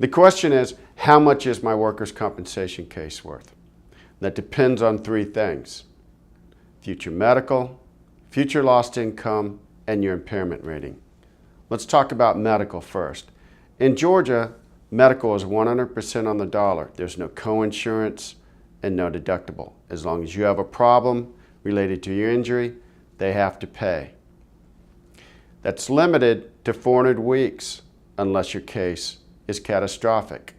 The question is, how much is my workers' compensation case worth? That depends on three things: future medical, future lost income, and your impairment rating. Let's talk about medical first. In Georgia, medical is 100% on the dollar. There's no co-insurance and no deductible. As long as you have a problem related to your injury, they have to pay. That's limited to 400 weeks unless your case is catastrophic.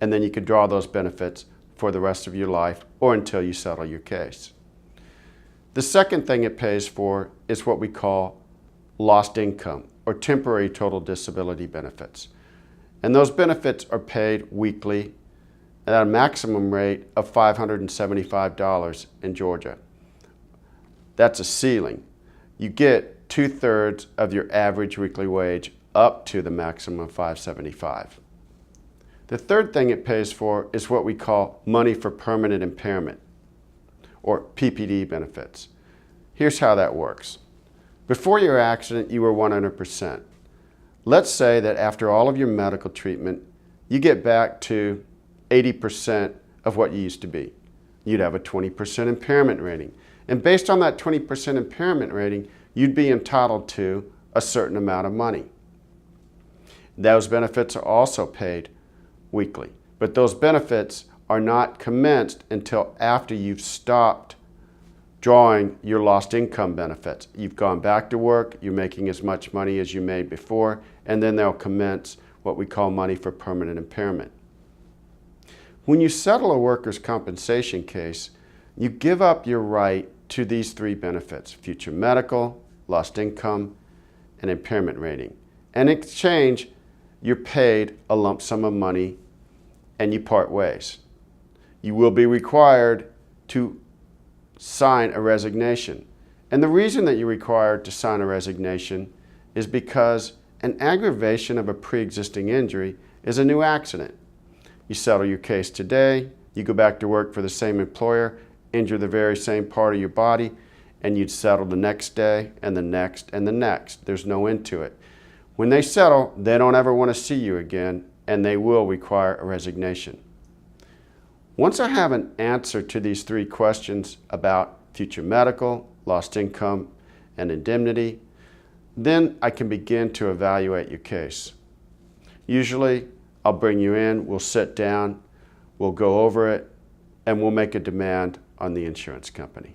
And then you can draw those benefits for the rest of your life or until you settle your case. The second thing it pays for is what we call lost income or temporary total disability benefits. And those benefits are paid weekly at a maximum rate of $575 in Georgia. That's a ceiling. You get 2/3 of your average weekly wage up to the maximum of $575. The third thing it pays for is what we call money for permanent impairment, or PPD benefits. Here's how that works. Before your accident, you were 100%. Let's say that after all of your medical treatment, you get back to 80% of what you used to be. You'd have a 20% impairment rating. And based on that 20% impairment rating, you'd be entitled to a certain amount of money. Those benefits are also paid weekly, but those benefits are not commenced until after you've stopped drawing your lost income benefits. You've gone back to work, you're making as much money as you made before, and then they'll commence what we call money for permanent impairment. When you settle a workers' compensation case, you give up your right to these three benefits: future medical, lost income, and impairment rating. And in exchange, you're paid a lump sum of money and you part ways. You will be required to sign a resignation. And the reason that you're required to sign a resignation is because an aggravation of a pre-existing injury is a new accident. You settle your case today, you go back to work for the same employer, injure the very same part of your body, and you'd settle the next day and the next and the next. There's no end to it. When they settle, they don't ever want to see you again, and they will require a resignation. Once I have an answer to these three questions about future medical, lost income, and indemnity, then I can begin to evaluate your case. Usually, I'll bring you in, we'll sit down, we'll go over it, and we'll make a demand on the insurance company.